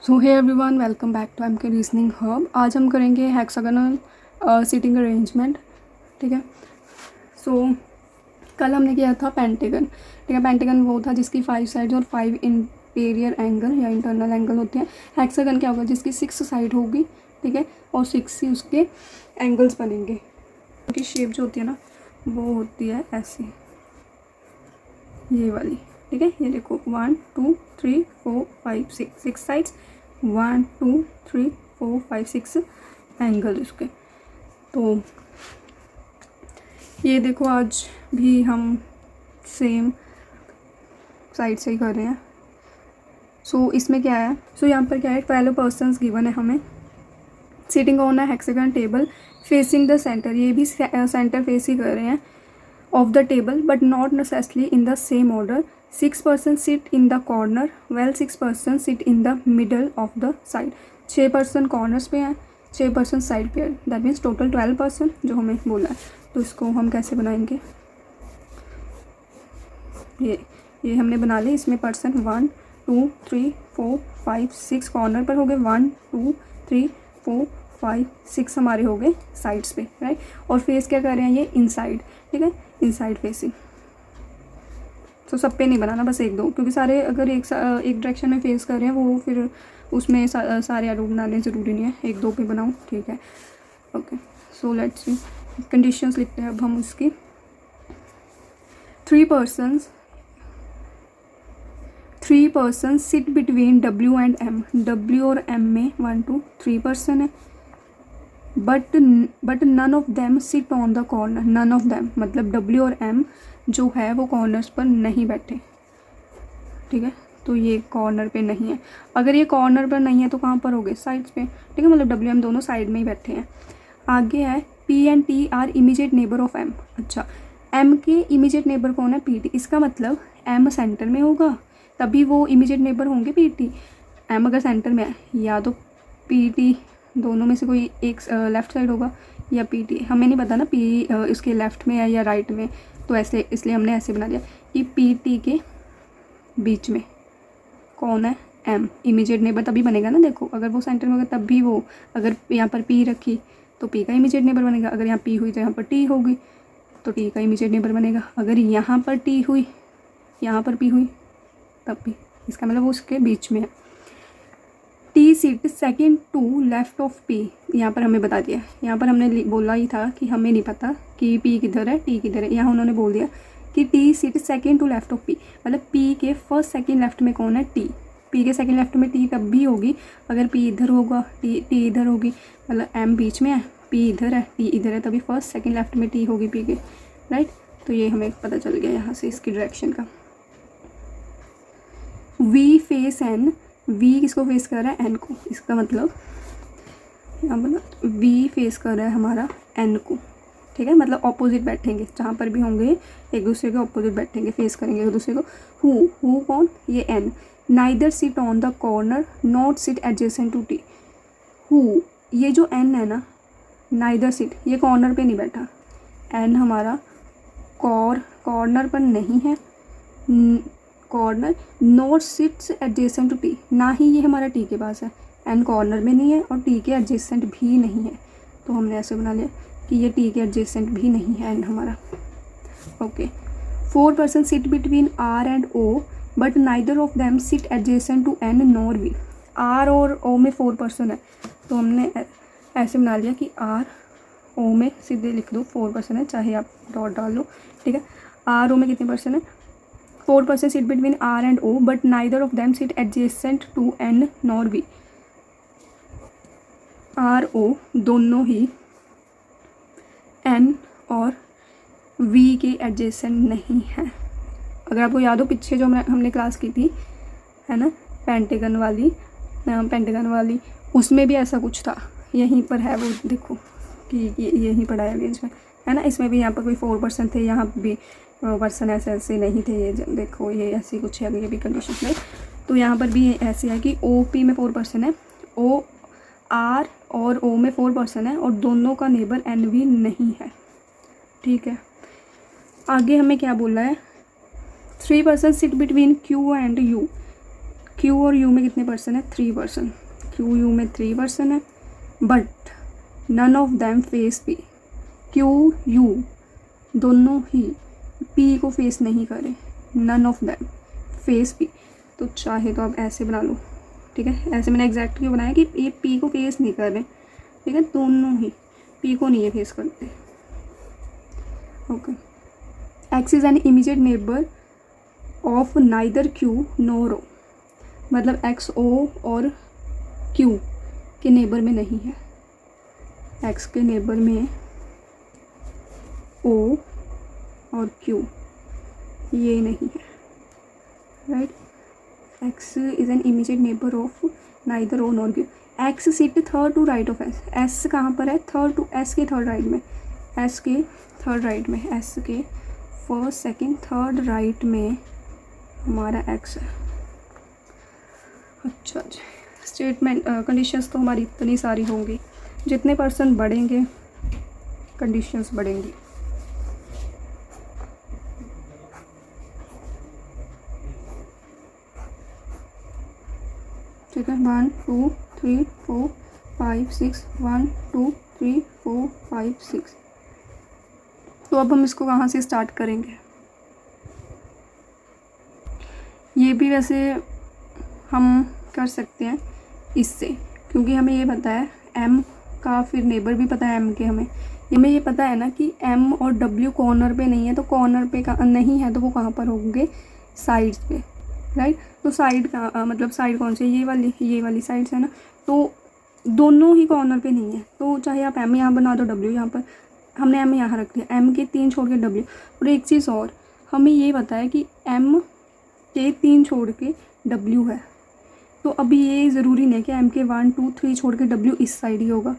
So hey everyone, welcome back to MK reasoning hub. आज हम करेंगे हेक्सागोनल सीटिंग अरेंजमेंट। ठीक है। सो कल हमने किया था पेंटागन। ठीक है। पेंटागन वो था जिसकी 5 साइड्स और 5 इंटीरियर एंगल या इंटरनल एंगल होते हैं। हेक्सागन क्या होगा, जिसकी 6 साइड होगी। ठीक है। और 6 ही उसके एंगल्स बनेंगे। उनकी शेप जो होती है ना, वो होती है ऐसी, ये वाली। ठीक है। ये देखो 1 2 3 4 5 6 साइड्स, 1 2 3 4 5 6 एंगल इसके। तो ये देखो आज भी हम सेम साइड से ही कर रहे हैं। सो इसमें क्या है, यहाँ पर क्या है, 12 पर्सन्स गिवन है हमें, sitting on a hexagon table facing the centre. ये भी सेंटर फेस ही कर रहे हैं of the table, but not necessarily in the same order. 6 person sit in the corner, well 6 person sit in the middle of the side. 6 person corners पे हैं, 6 person side पे है। That means total 12 person जो हमें बोला है। तो इसको हम कैसे बनाएंगे, ये हमने बना ली। इसमें पर्सन 1 2 3 4 5 6 कॉर्नर पर हो गए, 1 2 3 4 5 6 हमारे हो गए साइड्स पे, राइट। और फेस क्या कर रहे हैं, ये इनसाइड। ठीक है, इनसाइड फेसिंग। तो सब पे नहीं बनाना, बस एक दो, क्योंकि सारे अगर एक डायरेक्शन में फेस कर रहे हैं वो फिर उसमें सारे एरो बनाने ज़रूरी नहीं है, एक दो पे बनाऊँ। ठीक है। Okay, so let's see conditions लिखते हैं अब हम उसकी। 3 person sit between W and M। W और M में 1 2 3 पर्सन है, but none of them sit on the corner. None of them मतलब W और M जो है वो कॉर्नर्स पर नहीं बैठे। ठीक है, तो ये कॉर्नर पे नहीं है। अगर ये कॉर्नर पर नहीं है तो कहाँ पर हो गए, साइड्स पे। ठीक है, मतलब W M दोनों साइड में ही बैठे हैं। आगे है P and T are immediate neighbour of M। अच्छा, M के इमीडिएट नेबर कौन है, PT। इसका मतलब M सेंटर में होगा तभी वो इमीडिएट नेबर होंगे PT। M अगर सेंटर में है, या तो PT दोनों में से कोई एक लेफ़्ट साइड होगा या PT। हमें नहीं पता ना P इसके लेफ़्ट में है या राइट में, तो ऐसे इसलिए हमने ऐसे बना दिया कि PT के बीच में कौन है, M। इमीडिएट नेबर तभी बनेगा ना, देखो अगर वो सेंटर में होगा तब भी वो, अगर यहाँ पर P रखी तो P का इमीडिएट नेबर बनेगा। अगर यहाँ P हुई तो यहाँ पर T होगी, तो T का इमीडिएट नेबर बनेगा। अगर यहाँ पर T हुई, यहाँ पर P हुई, तब भी, इसका मतलब वो उसके बीच में है। T seat second to left of P। यहाँ पर हमें बता दिया, यहाँ पर हमने बोला ही था कि हमें नहीं पता कि P किधर है, T किधर है। यहाँ उन्होंने बोल दिया कि T seat second to left of P, मतलब P के फर्स्ट सेकेंड लेफ्ट में कौन है, T। P के सेकेंड लेफ्ट में T तब भी होगी अगर P इधर होगा, T इधर होगी, मतलब M बीच में है, P इधर है, T इधर है, तभी फर्स्ट सेकेंड लेफ्ट में T होगी P के, राइट। तो ये हमें पता चल गया यहाँ से इसकी डायरेक्शन का। V face N। V किसको फेस कर रहा है, N को। इसका मतलब यहाँ पर V फेस कर रहा है हमारा N को। ठीक है, मतलब ऑपोजिट बैठेंगे, जहाँ पर भी होंगे एक दूसरे के ऑपोजिट बैठेंगे, फेस करेंगे एक दूसरे को। हु कौन, ये N। Neither sit on the corner not sit adjacent to T। Who, ये जो N है ना, नाइदर सिट, ये कॉर्नर पे नहीं बैठा। N हमारा कॉर्नर पर नहीं है, corner not sits adjacent to T, ना ही ये हमारा T के पास है। N कॉर्नर में नहीं है और T के एडजेसेंट भी नहीं है, तो हमने ऐसे बना लिया कि ये T के एडजेसेंट भी नहीं है N हमारा। Okay. 4 person sit between R and O, but neither of them sit adjacent to N nor V। R और O में 4 पर्सन है, तो हमने ऐसे बना लिया कि R O में सीधे लिख दो 4 पर्सन है, चाहे आप डॉट डाल लो। ठीक है, R O में कितने पर्सन है, 4 person sit between R and O, but neither of them sit adjacent to N nor V। R O दोनों ही N और V के एडजेसेंट नहीं है। अगर आपको याद हो पीछे जो हमने क्लास की थी, है ना, पेंटागन वाली, उसमें भी ऐसा कुछ था। यहीं पर है वो, देखो कि यहीं पर आया बीच में, है ना। इसमें भी यहाँ पर कोई 4 पर्सन थे, यहाँ भी पर्सन ऐसे नहीं थे। ये देखो ये ऐसी कुछ है, ये भी कंडीशन में। तो यहाँ पर भी ऐसे है कि OP में 4 पर्सन है, OR और O में 4 पर्सन है, और दोनों का नेबर NV नहीं है। ठीक है, आगे हमें क्या बोला है, 3 person sit between Q and U। Q और यू में कितने पर्सन है, 3 पर्सन, क्यू यू में 3 पर्सन है, but none of them face P, Q U दोनों ही पी को फेस नहीं करें, none of them face P. तो चाहे तो आप ऐसे बना लो, ठीक है, ऐसे मैंने एग्जैक्ट क्यों बनाया कि ये पी को फेस नहीं कर रहे, ठीक है, दोनों ही पी को नहीं है फेस करते। Okay, X is an immediate neighbour of neither Q nor O, मतलब एक्स ओ और क्यू के नेबर में नहीं है, एक्स के नेबर में ओ और क्यू ये नहीं है, right. X is an immediate neighbour of neither O nor Q. X sit third to right of S, S कहाँ पर है, थर्ड टू एस के थर्ड राइट में, एस के थर्ड राइट में, एस के फर्स्ट सेकंड थर्ड राइट में हमारा एक्स है। अच्छा जी, स्टेटमेंट कंडीशंस तो हमारी इतनी सारी होंगी, जितने पर्सन बढ़ेंगे कंडीशंस बढ़ेंगी। ठीक है, 1 2 3 4 5 6, 1 2 3 4 5 6। तो अब हम इसको कहाँ से स्टार्ट करेंगे, ये भी वैसे हम कर सकते हैं इससे, क्योंकि हमें ये पता है एम का, फिर नेबर भी पता है एम के, हमें ये पता है ना कि एम और डब्ल्यू कॉर्नर पे नहीं है, तो कॉर्नर पे का नहीं है तो वो कहाँ पर होंगे, साइड्स पे, राइट। तो साइड का मतलब साइड कौन सी, ये वाली साइड्स है ना, तो दोनों ही कॉर्नर पे नहीं है, तो चाहे आप एम यहाँ बना दो डब्ल्यू यहाँ पर, हमने एम यहाँ रख दिया, एम के 3 छोड़ के डब्ल्यू। और एक चीज़ और, हमें ये पता है कि एम के 3 छोड़ के डब्ल्यू है, तो अभी ये ज़रूरी नहीं है कि एम के 1 2 3 छोड़ के डब्ल्यू इस साइड ही होगा।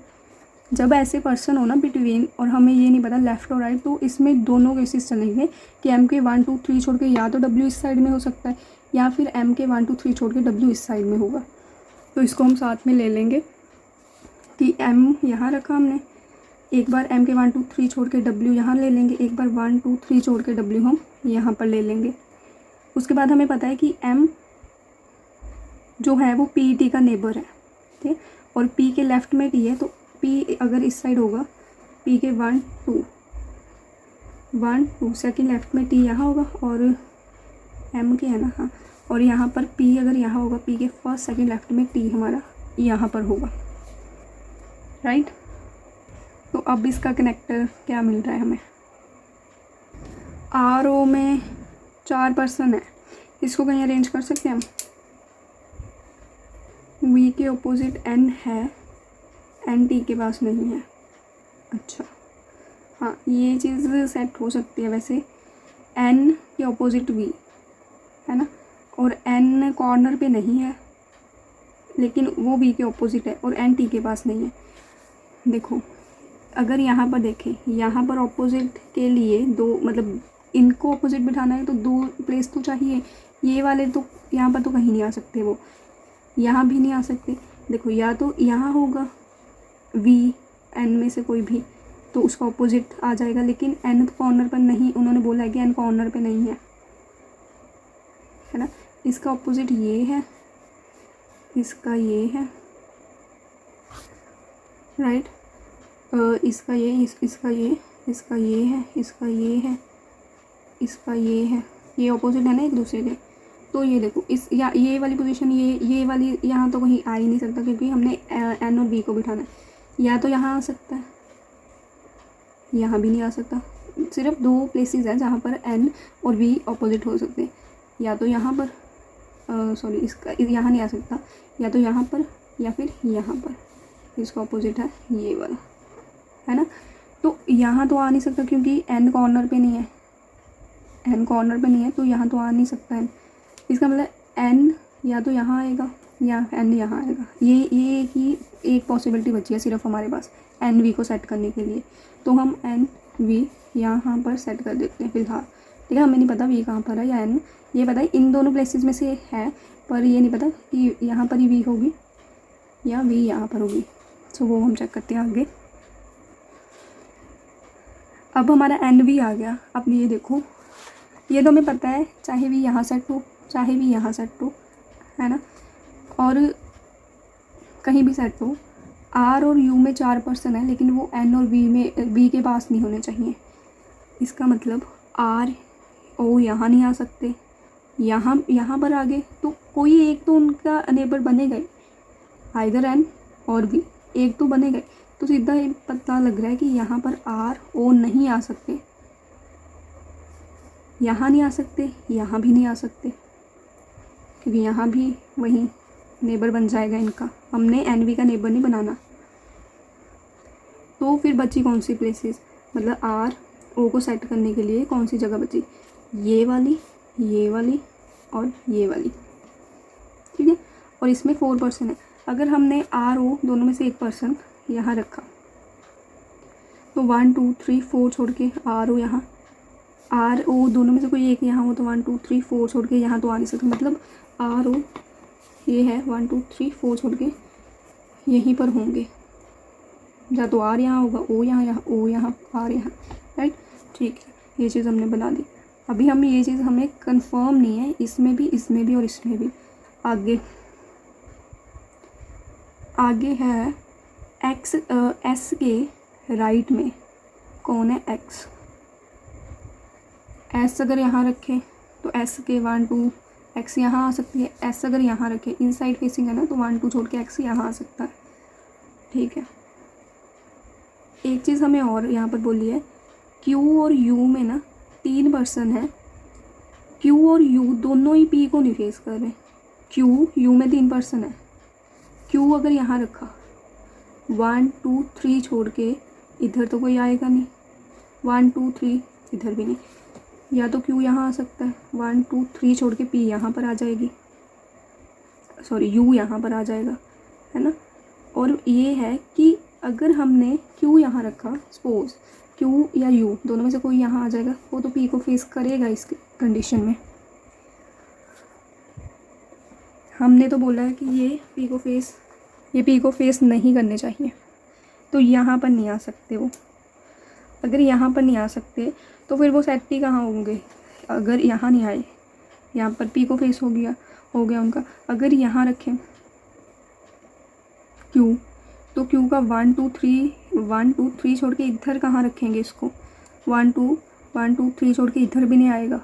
जब ऐसे पर्सन हो ना बिटवीन, और हमें ये नहीं पता लेफ़्ट और राइट, तो इसमें दोनों केसेस चलेंगे कि एम के 1 2 3 छोड़ के या तो डब्ल्यू इस साइड में हो सकता है, या फिर एम के 1 2 3 छोड़ के डब्ल्यू इस साइड में होगा। तो इसको हम साथ में ले लेंगे कि एम यहाँ रखा हमने, एक बार एम के 1 2 3 छोड़ के डब्ल्यू यहाँ ले लेंगे, एक बार 1 2 3 छोड़ के डब्ल्यू हम यहाँ पर ले लेंगे। उसके बाद हमें पता है कि एम जो है वो पी टी का नेबर है, ठीक है, और पी के लेफ़्ट में टी है, तो पी अगर इस साइड होगा, पी के 1 2 सेकेंड लेफ़्ट में टी यहाँ होगा, और एम के है ना, हाँ, और यहाँ पर पी अगर यहाँ होगा, पी के फर्स्ट सेकेंड लेफ़्ट में टी हमारा यहाँ पर होगा, राइट। तो अब इसका कनेक्टर क्या मिल रहा है हमें, आर ओ में 4 पर्सन है, इसको कहीं अरेंज कर सकते हैं हम, वी के ऑपोजिट एन है, एन टी के पास नहीं है। अच्छा, हाँ, ये चीज़ सेट हो सकती है वैसे, एन के ऑपोजिट वी है ना, और एन कॉर्नर पे नहीं है, लेकिन वो वी के ऑपोजिट है, और एन टी के पास नहीं है। देखो, अगर यहाँ पर देखें, यहाँ पर ऑपोजिट के लिए 2, मतलब इनको ऑपोजिट बिठाना है तो 2 प्लेस तो चाहिए, ये वाले तो यहाँ पर तो कहीं नहीं आ सकते, वो यहाँ भी नहीं आ सकते। देखो, या तो यहाँ होगा वी एन में से कोई भी, तो उसका ऑपोजिट आ जाएगा, लेकिन एन कॉर्नर पर नहीं, उन्होंने बोला है कि एन कॉर्नर पे नहीं है ना। इसका ऑपोजिट ये है, इसका ये है, राइट, इसका ये, इसका ये, इसका ये है, इसका ये है, इसका ये है, ये ऑपोजिट है ना एक दूसरे के। तो ये देखो, इस या ये वाली पोजीशन, ये वाली यहाँ तो कहीं आ ही नहीं सकता, क्योंकि हमने एन और वी को बिठाना है। या तो यहाँ आ सकता है, यहाँ भी नहीं आ सकता, सिर्फ 2 प्लेसेस हैं जहाँ पर एन और वी ऑपोजिट हो सकते हैं, या तो यहाँ पर, सॉरी, इसका यहाँ नहीं आ सकता, या तो यहाँ पर या फिर यहाँ पर, इसका ऑपोजिट है ये वाला, है ना। तो यहाँ तो आ नहीं सकता क्योंकि एन कॉर्नर पे नहीं है, एन कॉर्नर पे नहीं है, तो यहाँ तो आ नहीं सकता है। इसका मतलब एन या तो यहाँ आएगा या एन यहाँ आएगा, ये ही एक पॉसिबिलिटी बची है सिर्फ हमारे पास एन वी को सेट करने के लिए। तो हम एन वी यहाँ पर सेट कर देते हैं फिलहाल, ठीक है। हमें नहीं पता वी कहाँ पर है या एन, ये पता है इन दोनों प्लेसेस में से है, पर ये नहीं पता कि यहाँ पर ही वी होगी या वी यहाँ पर होगी। सो वो हम चेक करते हैं आगे। अब हमारा एन वी आ गया। अब ये देखो, ये तो हमें पता है, चाहे वी यहाँ सेट हो चाहे वी यहाँ सेट हो, है ना। और कहीं भी सेट हो, आर और यू में 4 पर्सन है लेकिन वो एन और वी के पास नहीं होने चाहिए। इसका मतलब आर ओ यहाँ नहीं आ सकते, यहाँ पर आ गए तो कोई एक तो उनका नेबर बनेगा ही, आइदर एन और वी, एक तो बनेगा ही। तो सीधा ये पता लग रहा है कि यहाँ पर आर ओ नहीं आ सकते, यहाँ नहीं आ सकते, यहाँ भी नहीं आ सकते, क्योंकि यहाँ भी वही नेबर बन जाएगा इनका। हमने एन वी का नेबर नहीं बनाना। तो फिर बची कौन सी प्लेसेस, मतलब आर ओ को सेट करने के लिए कौन सी जगह बची, ये वाली और ये वाली, ठीक है। और इसमें 4 पर्सन है। अगर हमने आर ओ दोनों में से एक पर्सन यहाँ रखा तो 1 2 3 4 छोड़ के आर ओ यहाँ, आर ओ दोनों में से कोई एक यहाँ हो तो 1 2 3 4 छोड़ के यहाँ तो आ नहीं सकता। मतलब आर ओ ये है 1 2 3 4 छोड़ के यहीं पर होंगे, या तो आर यहाँ होगा, ओ यहाँ, ओ यहाँ, आर यहाँ, राइट। ठीक है, ये चीज़ हमने बना दी। अभी हम ये चीज़ हमें कंफर्म नहीं है, इसमें भी और इसमें भी। आगे है एक्स, एस के राइट में कौन है, एक्स। एस अगर यहाँ रखें तो एस के 1 2 एक्स यहाँ आ सकती है। एस अगर यहाँ रखें, इन साइड फेसिंग है ना, तो 1 2 छोड़ के एक्स यहाँ आ सकता है, ठीक है। एक चीज़ हमें और यहाँ पर बोली है, क्यू और यू में ना 3 पर्सन है। क्यू और यू दोनों ही पी को नहीं फेस कर रहे। क्यू यू में 3 पर्सन है। क्यू अगर यहाँ रखा 1 2 3 छोड़ के, इधर तो कोई आएगा नहीं, 1 2 3 इधर भी नहीं, या तो क्यू यहाँ आ सकता है, 1 2 3 छोड़ के पी यहाँ पर आ जाएगी, सॉरी यू यहाँ पर आ जाएगा, है ना। और ये है कि अगर हमने क्यू यहाँ रखा, सपोज क्यू या यू दोनों में से कोई यहाँ आ जाएगा, वो तो पी को फेस करेगा इस कंडीशन में। हमने तो बोला है कि ये पी को फेस नहीं करने चाहिए, तो यहाँ पर नहीं आ सकते वो। अगर यहाँ पर नहीं आ सकते तो फिर वो सेट ही कहाँ होंगे, अगर यहाँ नहीं आए, यहाँ पर पी को फेस हो गया उनका। अगर यहाँ रखें क्यू, तो क्यू का 1 2 3 छोड़ के इधर कहाँ रखेंगे इसको, 1 2 3 छोड़ के इधर भी नहीं आएगा।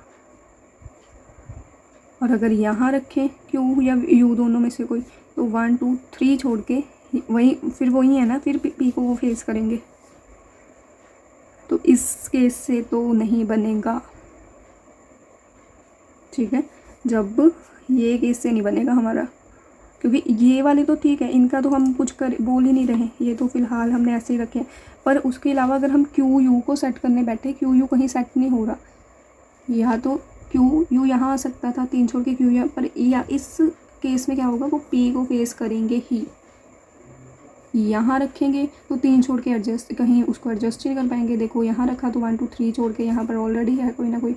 और अगर यहाँ रखें क्यू या यू दोनों में से कोई, तो 1 2 3 छोड़ के वही है ना, फिर पी को वो फेस करेंगे। तो इस केस से तो नहीं बनेगा, ठीक है। जब ये केस से नहीं बनेगा हमारा, क्योंकि ये वाले तो ठीक है, इनका तो हम कुछ बोल ही नहीं रहे, ये तो फ़िलहाल हमने ऐसे ही रखे हैं। पर उसके अलावा अगर हम क्यू यू को सेट करने बैठे, क्यू यू कहीं सेट नहीं हो रहा, या तो क्यू यू यहाँ आ सकता था 3 छोड़ के क्यू यहाँ पर, या इस केस में क्या होगा, वो पी को फेस करेंगे ही। यहाँ रखेंगे तो 3 छोड़ के कहीं उसको एडजस्ट ही नहीं कर पाएंगे। देखो यहाँ रखा तो 1 2 3 छोड़ के यहाँ पर ऑलरेडी है कोई ना कोई,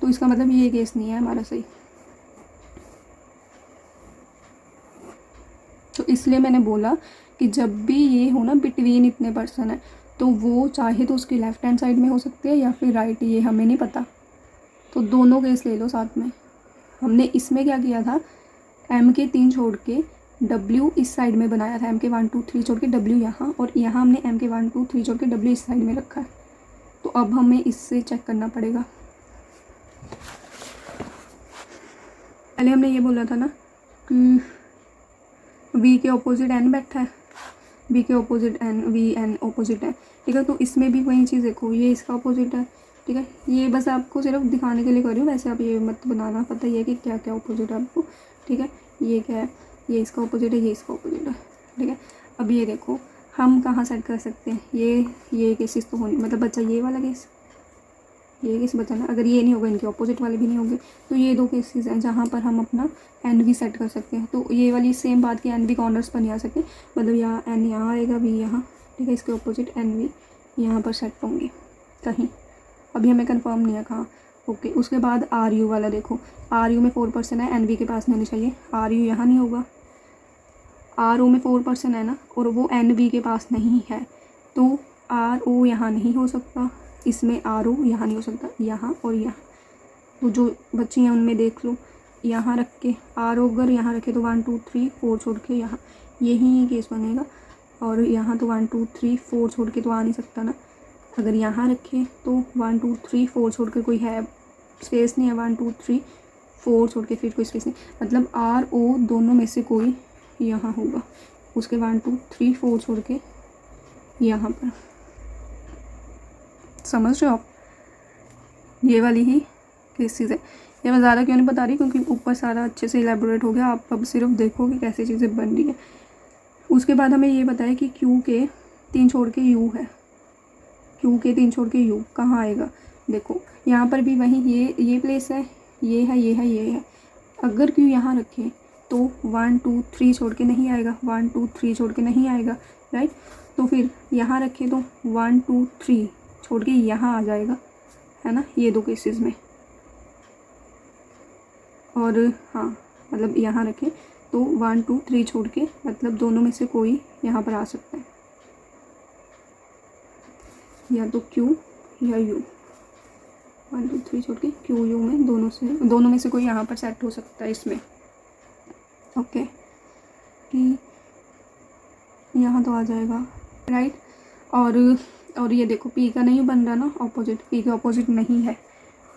तो इसका मतलब ये केस नहीं है हमारा सही। तो इसलिए मैंने बोला कि जब भी ये हो ना बिटवीन इतने पर्सन है, तो वो चाहे तो उसकी लेफ्ट हैंड साइड में हो सकते हैं या फिर राइट, ये हमें नहीं पता। तो दोनों केस ले लो साथ में। हमने इसमें क्या किया था, एम के 3 छोड़ के डब्ल्यू इस साइड में बनाया था, एम के 1 2 3 छोड़ के डब्ल्यू यहाँ, और यहाँ हमने एम के 1 2 3 छोड़ के डब्ल्यू इस साइड में रखा है। तो अब हमें इससे चेक करना पड़ेगा। पहले हमने ये बोला था ना कि वी के ऑपोजिट एन बैठा है, बी के opposite N, V N opposite है, ठीक है। तो इसमें भी वही चीज़ देखो, ये इसका ऑपोजिट है, ठीक है। ये बस आपको सिर्फ दिखाने के लिए कर रही हूँ, वैसे आप ये मत बनाना, पता ही है कि क्या क्या ऑपोजिट है आपको, ठीक है। ये क्या है, ये इसका ऑपोजिट है, ये इसका ऑपोजिट है, ठीक है। अब ये देखो हम कहाँ सेट कर सकते हैं, ये केसेस तो होनी, मतलब बच्चा ये वाला केस, ये केस बचा ना। अगर ये नहीं होगा, इनके ऑपोजिट वाले भी नहीं होंगे, तो ये 2 केसेस हैं जहाँ पर हम अपना एन वी सेट कर सकते हैं। तो ये वाली सेम बात की एन वी कॉर्नर्स पर नहीं आ सकते, मतलब यहाँ एन यहाँ आएगा, वी यहाँ, ठीक है। इसके ऑपोजिट एन वी यहाँ पर सेट होंगे कहीं, अभी हमें कंफर्म नहीं है कहाँ, ओके। उसके बाद आर यू वाला देखो, आर यू में 4 पर्सन है, एन वी के पास नहीं होनी चाहिए, आर यू यहाँ नहीं होगा। आर ओ में 4 पर्सन है ना, और वो एन वी के पास नहीं है, तो आर ओ यहाँ नहीं हो सकता, इसमें आर ओ यहाँ नहीं हो सकता, यहाँ और यहाँ। तो जो बच्चे हैं उनमें देख लो, यहाँ रख के आर अगर यहाँ रखे तो 1 2 3 4 छोड़ के यहाँ, यही केस बनेगा। और यहाँ तो 1 2 3 4 छोड़ के तो आ नहीं सकता ना। अगर यहाँ रखे तो 1 2 3 4 छोड़ के कोई है, स्पेस नहीं है, 1 2 3 4 छोड़ के फिर कोई स्पेस नहीं, मतलब आर ओ दोनों में से कोई यहाँ होगा। उसके 1 2 3 4 छोड़ के यहाँ पर, समझ रहे हो आप? ये वाली ही केसेस है। ये मैं ज़्यादा क्यों नहीं बता रही, क्योंकि ऊपर सारा अच्छे से इलेबोरेट हो गया, आप अब सिर्फ देखो कि कैसे चीज़ें बन रही है। उसके बाद हमें ये बताया कि क्यू के 3 छोड़ के यू है, क्यू के 3 छोड़ के यू कहाँ आएगा। देखो यहाँ पर भी वही ये प्लेस है, ये है, ये है, ये है। अगर क्यू यहाँ रखें तो 1 2 3 छोड़ के नहीं आएगा, 1 2 3 छोड़ के नहीं आएगा, राइट। तो फिर यहाँ रखें तो 1 2 3 छोड़ के यहाँ आ जाएगा, है ना, ये दो केसेस में। और हाँ, मतलब यहाँ रखें तो 1 2 3 छोड़ के, मतलब दोनों में से कोई यहाँ पर आ सकता है, या तो क्यू या यू। 1 2 3 छोड़ के क्यू यू में दोनों में से कोई यहाँ पर सेट हो सकता है इसमें। ओके, कि यहाँ तो आ जाएगा, राइट। और ये देखो पी का नहीं बन रहा ना ऑपोजिट, पी का ऑपोजिट नहीं है,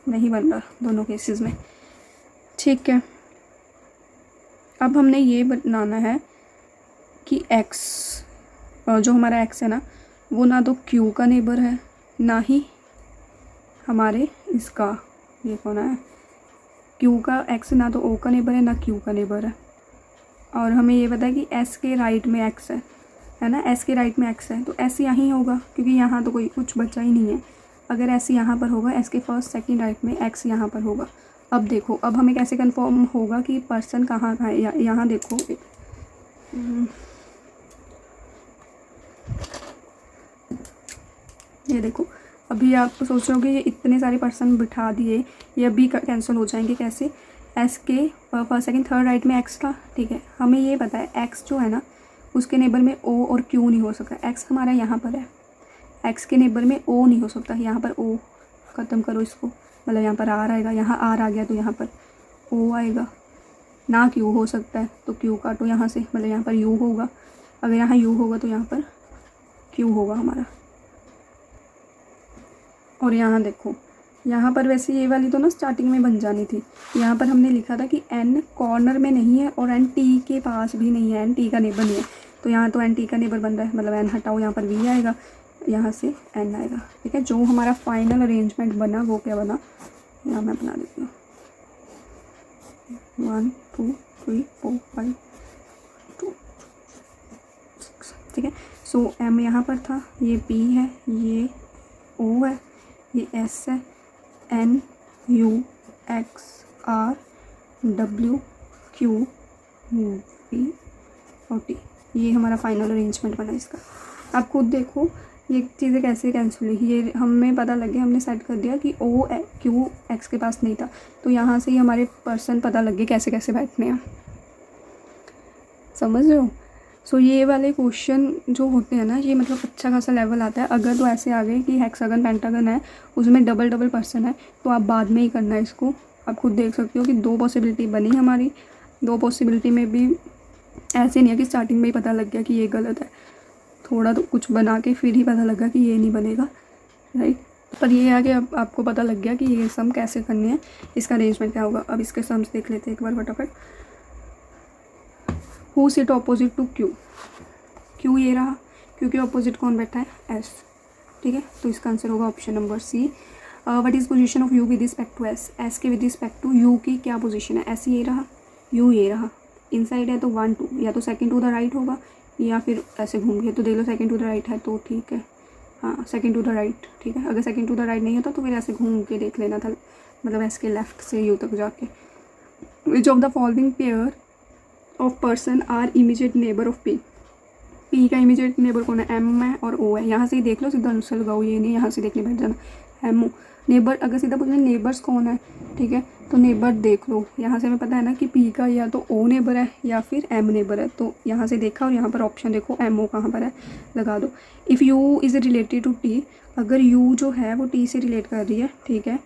नहीं बन रहा दोनों केसेस में, ठीक है। अब हमने ये बनाना है कि एक्स, जो हमारा एक्स है ना, वो ना तो क्यू का नेबर है, ना ही हमारे इसका, ये कौन है, क्यू का एक्स ना तो ओ का नेबर है, ना क्यू का नेबर है। और हमें ये पता है कि एस के राइट में एक्स है ना, एस के राइट में एक्स है, तो एस यहाँ ही होगा, क्योंकि यहाँ तो कोई कुछ बचा ही नहीं है। अगर एस यहाँ पर होगा, एस के फर्स्ट सेकंड राइट में एक्स यहाँ पर होगा। अब देखो, अब हमें कैसे कंफर्म होगा कि पर्सन कहाँ का है। यहाँ देखो, ये देखो, अभी आप सोच रहे हो कि ये इतने सारे पर्सन बिठा दिए, ये अभी कैंसिल हो जाएंगे कैसे। एस के फर्स्ट सेकंड थर्ड राइट में एक्स था, ठीक है। हमें ये पता है एक्स जो है ना, उसके नेबर में ओ और क्यू नहीं हो सकता। एक्स हमारा यहाँ पर है, एक्स के नेबर में ओ नहीं हो सकता। यहाँ पर ओ ख़त्म करो इसको, मतलब यहाँ पर आर आएगा, यहाँ आर आ गया तो यहाँ पर ओ आएगा, ना क्यू हो सकता है तो क्यू काटो यहाँ से, मतलब यहाँ पर यू होगा। अगर यहाँ यू होगा तो यहाँ पर क्यू होगा हमारा। और यहाँ देखो, यहाँ पर वैसे ये वाली तो ना स्टार्टिंग में बन जानी थी। यहाँ पर हमने लिखा था कि एन कॉर्नर में नहीं है और एन टी के पास भी नहीं है, एन टी का नेबर नहीं है। तो यहाँ तो एन टी का नेबर बन रहा है, मतलब एन हटाओ, यहाँ पर वी आएगा, यहाँ से एन आएगा, ठीक है। जो हमारा फाइनल अरेंजमेंट बना वो क्या बना, यहाँ मैं बना देती हूँ 1 2 3 4 5 2 6, ठीक है। सो एम यहाँ पर था, ये पी है, ये ओ है, ये एस है, N U X R W Q V और टी, ये हमारा फाइनल अरेंजमेंट बना इसका। आप खुद देखो ये चीज़ें कैसे कैंसिल हुई, ये हमें पता लग गया, हमने सेट कर दिया कि ओ क्यू एक्स के पास नहीं था, तो यहाँ से ही हमारे पर्सन पता लग गए कैसे कैसे बैठने हैं, समझ रहे हो। सो ये वाले क्वेश्चन जो होते हैं ना, ये मतलब अच्छा खासा लेवल आता है। अगर तो ऐसे आ गए कि हेक्सागन पेंटागन है, उसमें डबल डबल पर्सन है, तो आप बाद में ही करना है इसको। आप खुद देख सकते हो कि 2 पॉसिबिलिटी बनी हमारी, 2 पॉसिबिलिटी में भी ऐसे नहीं है कि स्टार्टिंग में ही पता लग गया कि ये गलत है, थोड़ा तो कुछ बना के फिर ही पता लगा कि ये नहीं बनेगा, राइट। पर ये है कि अब आपको पता लग गया कि ये सम कैसे करने हैं, इसका अरेंजमेंट क्या होगा। अब इसके सम्स देख लेते हैं एक बार फटाफट। Who sit opposite to Q, Q ये रहा, क्यू के ऑपोजिट कौन बैठा है, एस, ठीक है। तो इसका आंसर होगा option number C. What is position of U with respect to S, S के विद रिस्पेक्ट टू यू की क्या पोजीशन है, एस ये रहा, यू ये रहा, इनसाइड है तो 1 2, या तो सेकंड टू द राइट होगा या फिर ऐसे घूम गया, तो देख लो सेकंड टू द राइट है तो ठीक है, हाँ सेकंड टू द राइट, ठीक है। अगर सेकंड टू द राइट नहीं होता तो फिर ऐसे घूम के देख लेना था, मतलब एस के लेफ्ट से यू तक जाके। Which of the following pair of person are immediate neighbour of P, P का इमीडिएट नेबर कौन है, एम है और ओ है। यहाँ से ही देख लो, सीधा आंसर लगाओ, ये नहीं यहाँ से देखने बैठ जाना। एम ओ नेबर, अगर सीधा पूछना नेबर्स कौन है, ठीक है, तो नेबर देख लो। यहाँ से हमें पता है ना कि पी का या तो ओ नेबर है या फिर एम नेबर है, तो यहाँ से देखा और यहाँ पर ऑप्शन देखो एम ओ कहाँ पर है, लगा दो। If U is related to T, अगर यू जो है वो टी से रिलेट कर रही है, ठीक है,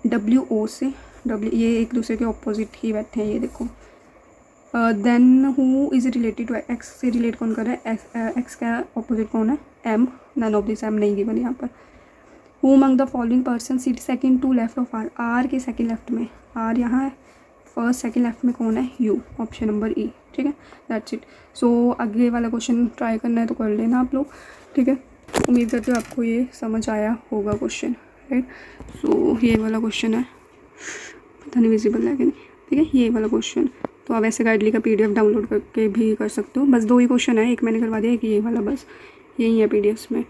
डब्ल्यू ओ से, डब्ल्यू, ये एक दूसरे के ऑपोजिट ही बैठे हैं, ये देखो। Then who is related to X, से रिलेट कौन कर रहा है, एक्स का ऑपोजिट कौन है, M, none of this M नहीं गिवन यहाँ पर। Who among the following person seat second to left of R, R के सेकंड लेफ्ट में, आर यहाँ है, फर्स्ट सेकंड लेफ्ट में कौन है, यू, ऑप्शन नंबर ई, ठीक है, दैट्स इट। सो आगे वाला क्वेश्चन ट्राई करना है तो कर लेना आप लोग, ठीक है। उम्मीद करते हो आपको ये समझ आया होगा क्वेश्चन, राइट। सो ये वाला क्वेश्चन है, पता नहीं विजिबल है कि नहीं, ठीक है, ये वाला क्वेश्चन। तो आप ऐसे गाइडली का PDF डाउनलोड करके भी कर सकते हो। बस 2 ही क्वेश्चन है, एक मैंने करवा दिया, एक ये वाला, बस यही है PDF में।